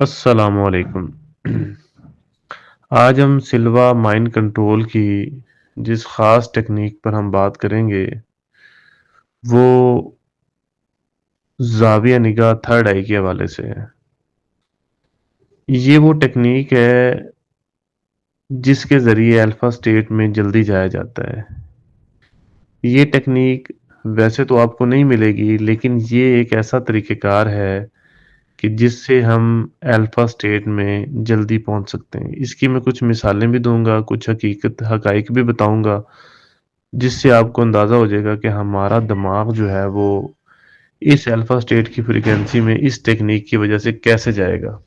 السلام علیکم۔ آج ہم سلوا مائنڈ کنٹرول کی جس خاص ٹیکنیک پر ہم بات کریں گے وہ زاویہ نگاہ تھرڈ آئی کے حوالے سے ہے۔ یہ وہ ٹیکنیک ہے جس کے ذریعے الفا سٹیٹ میں جلدی جایا جاتا ہے۔ یہ ٹیکنیک ویسے تو آپ کو نہیں ملے گی، لیکن یہ ایک ایسا طریقہ کار ہے کہ جس سے ہم الفا سٹیٹ میں جلدی پہنچ سکتے ہیں۔ اس کی میں کچھ مثالیں بھی دوں گا، کچھ حقائق بھی بتاؤں گا، جس سے آپ کو اندازہ ہو جائے گا کہ ہمارا دماغ جو ہے وہ اس الفا سٹیٹ کی فریکوینسی میں اس ٹیکنیک کی وجہ سے کیسے جائے گا۔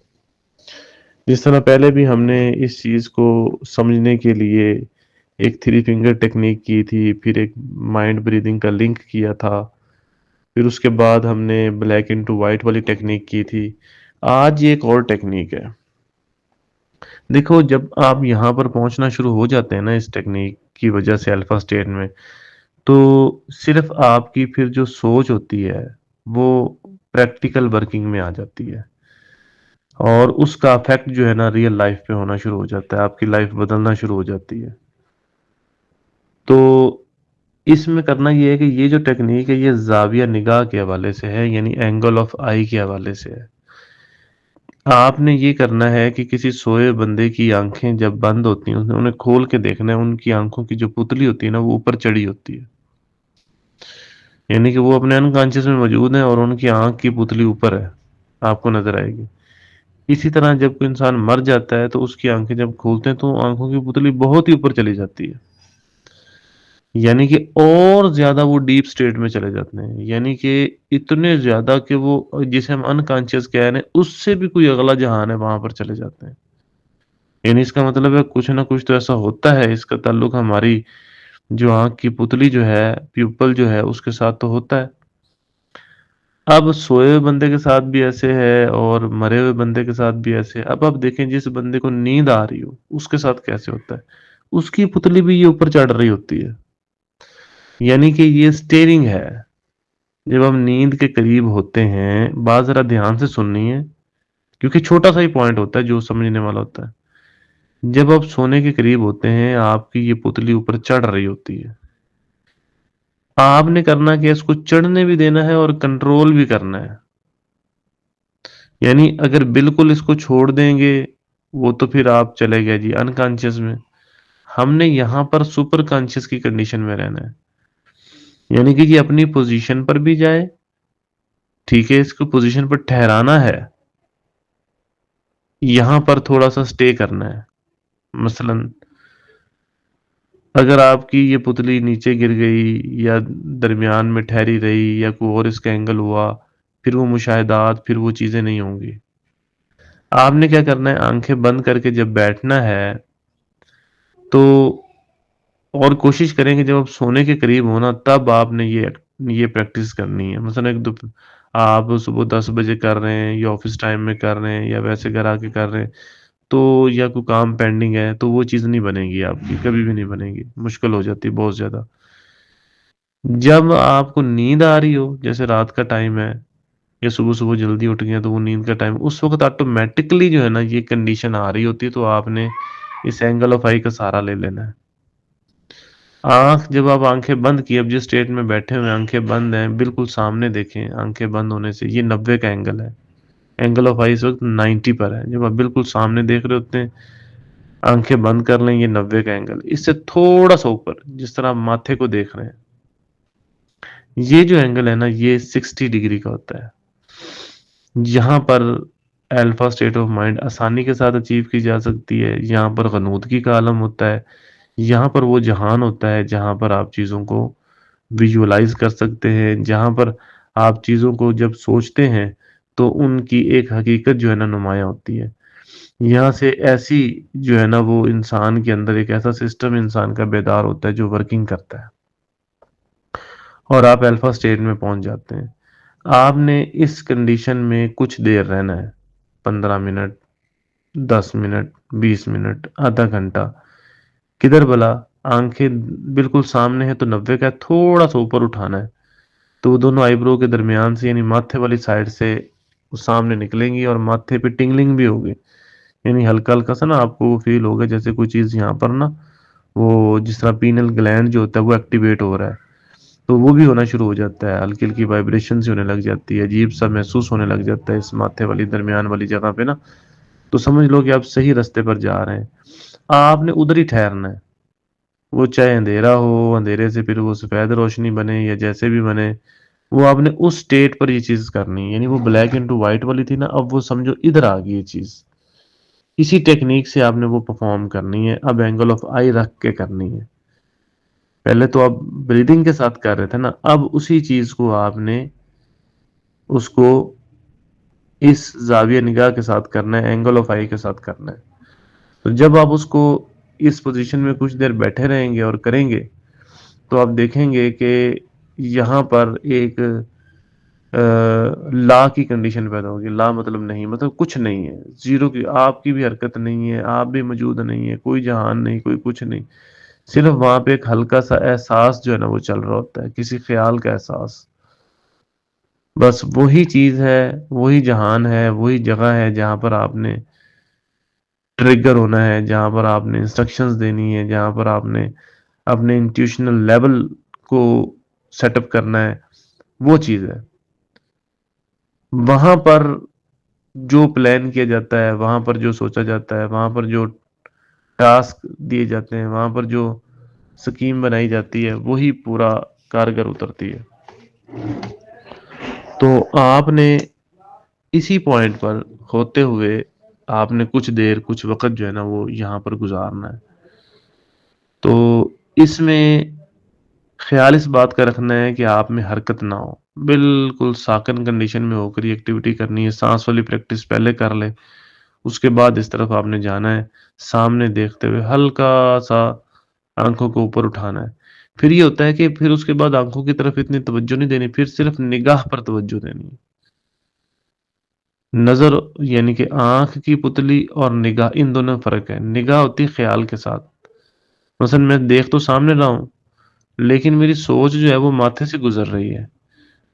جس طرح پہلے بھی ہم نے اس چیز کو سمجھنے کے لیے ایک تھری فنگر ٹیکنیک کی تھی، پھر ایک مائنڈ بریدنگ کا لنک کیا تھا، پھر اس کے بعد ہم نے بلیک انٹو وائٹ والی ٹیکنیک کی تھی۔ آج یہ ایک اور ٹیکنیک ہے۔ دیکھو، جب آپ یہاں پر پہنچنا شروع ہو جاتے ہیں نا اس ٹیکنیک کی وجہ سے الفا سٹیٹ میں، تو صرف آپ کی پھر جو سوچ ہوتی ہے وہ پریکٹیکل ورکنگ میں آ جاتی ہے، اور اس کا افیکٹ جو ہے نا ریئل لائف پہ ہونا شروع ہو جاتا ہے، آپ کی لائف بدلنا شروع ہو جاتی ہے۔ تو اس میں کرنا یہ ہے کہ یہ جو ٹیکنیک ہے یہ زاویہ نگاہ کے حوالے سے ہے، یعنی اینگل آف آئی کے حوالے سے ہے۔ آپ نے یہ کرنا ہے کہ کسی سوئے بندے کی آنکھیں جب بند ہوتی ہیں انہیں کھول کے دیکھنا ہے، ان کی آنکھوں کی جو پتلی ہوتی ہے نا وہ اوپر چڑھی ہوتی ہے، یعنی کہ وہ اپنے انکانشیس میں موجود ہیں اور ان کی آنکھ کی پتلی اوپر ہے، آپ کو نظر آئے گی۔ اسی طرح جب کوئی انسان مر جاتا ہے تو اس کی آنکھیں جب کھولتے ہیں تو آنکھوں کی پتلی بہت ہی اوپر چلی جاتی ہے، یعنی کہ اور زیادہ وہ ڈیپ سٹیٹ میں چلے جاتے ہیں، یعنی کہ اتنے زیادہ کہ وہ جسے ہم انکانشیس کہہ رہے ہیں اس سے بھی کوئی اگلا جہان ہے وہاں پر چلے جاتے ہیں۔ یعنی اس کا مطلب ہے کچھ نہ کچھ تو ایسا ہوتا ہے، اس کا تعلق ہماری جو آنکھ کی پتلی جو ہے، پیوپل جو ہے، اس کے ساتھ تو ہوتا ہے۔ اب سوئے ہوئے بندے کے ساتھ بھی ایسے ہے اور مرے ہوئے بندے کے ساتھ بھی ایسے ہے۔ اب آپ دیکھیں جس بندے کو نیند آ رہی ہو اس کے ساتھ کیسے ہوتا ہے، اس کی پتلی بھی یہ اوپر چڑھ رہی ہوتی ہے، یعنی کہ یہ سٹیئرنگ ہے۔ جب ہم نیند کے قریب ہوتے ہیں، بات ذرا دھیان سے سننی ہے کیونکہ چھوٹا سا ہی پوائنٹ ہوتا ہے جو سمجھنے والا ہوتا ہے۔ جب آپ سونے کے قریب ہوتے ہیں آپ کی یہ پتلی اوپر چڑھ رہی ہوتی ہے، آپ نے کرنا کہ اس کو چڑھنے بھی دینا ہے اور کنٹرول بھی کرنا ہے، یعنی اگر بالکل اس کو چھوڑ دیں گے وہ تو پھر آپ چلے گئے جی انکانشیس میں۔ ہم نے یہاں پر سپر کانشیس کی کنڈیشن میں رہنا ہے، یعنی کہ یہ اپنی پوزیشن پر بھی جائے، ٹھیک ہے، اس کو پوزیشن پر ٹھہرانا ہے، یہاں پر تھوڑا سا سٹے کرنا ہے۔ مثلا اگر آپ کی یہ پتلی نیچے گر گئی یا درمیان میں ٹھہری رہی یا کوئی اور اس کا اینگل ہوا، پھر وہ مشاہدات، پھر وہ چیزیں نہیں ہوں گی۔ آپ نے کیا کرنا ہے، آنکھیں بند کر کے جب بیٹھنا ہے تو اور کوشش کریں کہ جب آپ سونے کے قریب ہونا تب آپ نے یہ پریکٹس کرنی ہے۔ مثلا آپ صبح 10 بجے کر رہے ہیں یا آفس ٹائم میں کر رہے ہیں یا ویسے گھر آ کے کر رہے ہیں، تو یا کوئی کام پینڈنگ ہے تو وہ چیز نہیں بنے گی، آپ کی کبھی بھی نہیں بنے گی، مشکل ہو جاتی ہے بہت زیادہ۔ جب آپ کو نیند آ رہی ہو، جیسے رات کا ٹائم ہے یا صبح صبح جلدی اٹھ گئے تو وہ نیند کا ٹائم، اس وقت آٹومیٹکلی جو ہے نا یہ کنڈیشن آ رہی ہوتی ہے، تو آپ نے اس اینگل آف آئی کا سہارا لے لینا ہے۔ جب آپ آنکھیں بند کی، اب جس اسٹیٹ میں بیٹھے ہوئے آنکھیں بند ہیں، بالکل سامنے دیکھیں، آنکھیں بند ہونے سے یہ 90 کا اینگل ہے، اینگل آف آئی اس وقت 90 پر ہے۔ جب آپ بالکل سامنے دیکھ رہے ہوتے ہیں، آنکھیں بند کر لیں، یہ 90 کا اینگل، اس سے تھوڑا سا اوپر جس طرح آپ ماتھے کو دیکھ رہے ہیں، یہ جو اینگل ہے نا یہ 60 ڈگری کا ہوتا ہے۔ یہاں پر الفا سٹیٹ آف مائنڈ آسانی کے ساتھ اچیو کی جا سکتی ہے، یہاں پر غنودگی کا عالم ہوتا ہے، یہاں پر وہ جہان ہوتا ہے جہاں پر آپ چیزوں کو ویژولائز کر سکتے ہیں، جہاں پر آپ چیزوں کو جب سوچتے ہیں تو ان کی ایک حقیقت جو ہے نا نمایاں ہوتی ہے۔ یہاں سے ایسی جو ہے نا وہ انسان کے اندر ایک ایسا سسٹم انسان کا بیدار ہوتا ہے جو ورکنگ کرتا ہے، اور آپ الفا سٹیٹ میں پہنچ جاتے ہیں۔ آپ نے اس کنڈیشن میں کچھ دیر رہنا ہے، 15 منٹ، 10 منٹ، 20 منٹ، آدھا گھنٹہ، کدھر بلا؟ آنکھیں بالکل سامنے ہے تو 90 کا ہے، تھوڑا سا اوپر اٹھانا ہے، تو وہ دونوں آئی برو کے درمیان سے یعنی ماتھے والی سائڈ سے وہ سامنے نکلیں گی اور ماتھے پہ ٹنگلنگ بھی ہوگی، یعنی ہلکا ہلکا سا نا آپ کو وہ فیل ہوگا جیسے کوئی چیز یہاں پر نا، وہ جس طرح پینل گلینڈ جو ہوتا ہے وہ ایکٹیویٹ ہو رہا ہے، تو وہ بھی ہونا شروع ہو جاتا ہے، ہلکی ہلکی وائبریشن سے ہونے لگ جاتی ہے، عجیب سا محسوس ہونے لگ جاتا ہے اس ماتھے والی درمیان والی جگہ پہ نا، تو سمجھ لو کہ آپ صحیح رستے پر جا رہے ہیں، آپ نے ادھر ہی ٹھہرنا ہے، وہ چاہے اندھیرا ہو، اندھیرے سے پھر وہ سفید روشنی بنے یا جیسے بھی بنے، وہ آپ نے اس سٹیٹ پر یہ چیز کرنی ہے، یعنی وہ بلیک اینڈ وائٹ والی تھی نا، اب وہ سمجھو ادھر آ گئی یہ چیز، اسی ٹیکنیک سے آپ نے وہ پرفارم کرنی ہے، اب اینگل آف آئی رکھ کے کرنی ہے، پہلے تو آپ بریدنگ کے ساتھ کر رہے تھے نا، اب اسی چیز کو آپ نے اس کو اس زاویہ نگاہ کے ساتھ کرنا ہے، اینگل آف آئی کے ساتھ کرنا ہے، تو جب آپ اس کو اس پوزیشن میں کچھ دیر بیٹھے رہیں گے اور کریں گے تو آپ دیکھیں گے کہ یہاں پر ایک لا کی کنڈیشن پیدا ہوگی، لا مطلب نہیں، مطلب کچھ نہیں ہے، زیرو کی، آپ کی بھی حرکت نہیں ہے، آپ بھی موجود نہیں ہے، کوئی جہان نہیں، کوئی کچھ نہیں، صرف وہاں پہ ایک ہلکا سا احساس جو ہے نا وہ چل رہا ہوتا ہے، کسی خیال کا احساس، بس وہی چیز ہے، وہی جہان ہے، وہی جگہ ہے جہاں پر آپ نے ٹریگر ہونا ہے، جہاں پر آپ نے انسٹرکشنز دینی ہے، جہاں پر آپ نے اپنے انٹیوشنل لیول کو سیٹ اپ کرنا ہے، وہ چیز ہے، وہاں پر جو پلان کیا جاتا ہے، وہاں پر جو سوچا جاتا ہے، وہاں پر جو ٹاسک دیے جاتے ہیں، وہاں پر جو سکیم بنائی جاتی ہے، وہی پورا کارگر اترتی ہے، تو آپ نے اسی پوائنٹ پر ہوتے ہوئے آپ نے کچھ دیر کچھ وقت جو ہے نا وہ یہاں پر گزارنا ہے، تو اس میں خیال اس بات کا رکھنا ہے کہ آپ میں حرکت نہ ہو، بالکل ساکن کنڈیشن میں ہو کر یہ ایکٹیویٹی کرنی ہے، سانس والی پریکٹس پہلے کر لے، اس کے بعد اس طرف آپ نے جانا ہے، سامنے دیکھتے ہوئے ہلکا سا آنکھوں کو اوپر اٹھانا ہے، پھر یہ ہوتا ہے کہ پھر اس کے بعد آنکھوں کی طرف اتنی توجہ نہیں دینی، پھر صرف نگاہ پر توجہ دینی ہے، نظر یعنی کہ آنکھ کی پتلی اور نگاہ، ان دونوں میں فرق ہے، نگاہ ہوتی ہے خیال کے ساتھ، مثلا میں دیکھ تو سامنے رہا ہوں لیکن میری سوچ جو ہے وہ ماتھے سے گزر رہی ہے،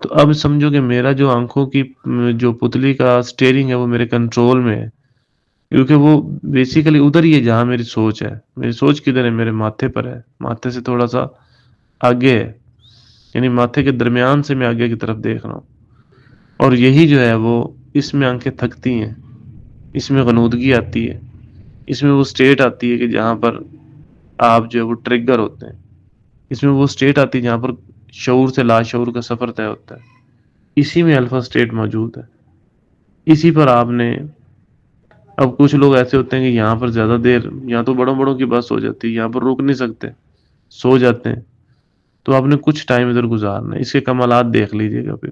تو اب سمجھو کہ میرا جو آنکھوں کی جو پتلی کا سٹیئرنگ ہے وہ میرے کنٹرول میں ہے، کیونکہ وہ بیسیکلی ادھر ہی ہے جہاں میری سوچ ہے، میری سوچ کدھر ہے، میرے ماتھے پر ہے، ماتھے سے تھوڑا سا آگے ہے، یعنی ماتھے کے درمیان سے میں آگے کی طرف دیکھ رہا ہوں، اور یہی جو ہے وہ اس میں آنکھیں تھکتی ہیں، اس میں غنودگی آتی ہے، اس میں وہ سٹیٹ آتی ہے کہ جہاں پر آپ جو ہے وہ ٹریگر ہوتے ہیں، اس میں وہ سٹیٹ آتی ہے جہاں پر شعور سے لاشعور کا سفر طے ہوتا ہے، اسی میں الفا سٹیٹ موجود ہے، اسی پر آپ نے، اب کچھ لوگ ایسے ہوتے ہیں کہ یہاں پر زیادہ دیر، یہاں تو بڑوں بڑوں کی بس ہو جاتی ہے، یہاں پر رک نہیں سکتے، سو جاتے ہیں، تو آپ نے کچھ ٹائم ادھر گزارنا ہے، اس کے کمالات دیکھ لیجئے گا پھر،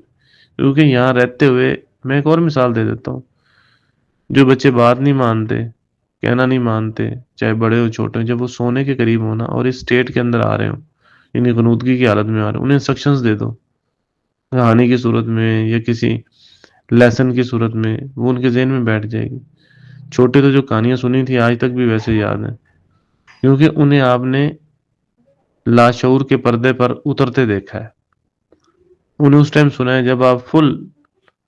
کیونکہ یہاں رہتے ہوئے میں ایک اور مثال دے دیتا ہوں، جو بچے بات نہیں مانتے، کہنا نہیں مانتے، چاہے بڑے ہو چھوٹے ہو، جب وہ سونے کے قریب ہونا اور اس سٹیٹ کے اندر آ رہے ہوں، یعنی غنودگی کی حالت میں آ رہے ہوں، انہیں انسٹرکشنز دے دو، کہانی کی صورت میں یا کسی لیسن کی صورت میں، وہ ان کے ذہن میں بیٹھ جائے گی، چھوٹے تو جو کہانیاں سنی تھی آج تک بھی ویسے یاد ہیں، کیونکہ انہیں آپ نے لاشعور کے پردے پر اترتے دیکھا ہے، انہیں اس ٹائم سنا ہے جب آپ فل،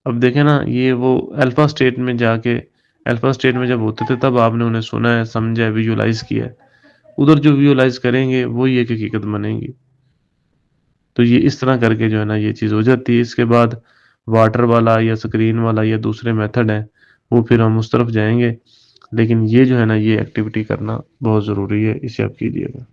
اب دیکھیں نا یہ وہ الفا سٹیٹ میں جا کے، الفا سٹیٹ میں جب ہوتے تھے تب آپ نے انہیں سنا ہے، سمجھا ہے، ویژولائز کیا ہے، ادھر جو ویژولائز کریں گے وہی ایک حقیقت بنے گی، تو یہ اس طرح کر کے جو ہے نا یہ چیز ہو جاتی ہے، اس کے بعد واٹر والا یا سکرین والا یا دوسرے میتھڈ ہیں وہ پھر ہم اس طرف جائیں گے، لیکن یہ جو ہے نا یہ ایکٹیویٹی کرنا بہت ضروری ہے، اسے آپ کیجیے گا۔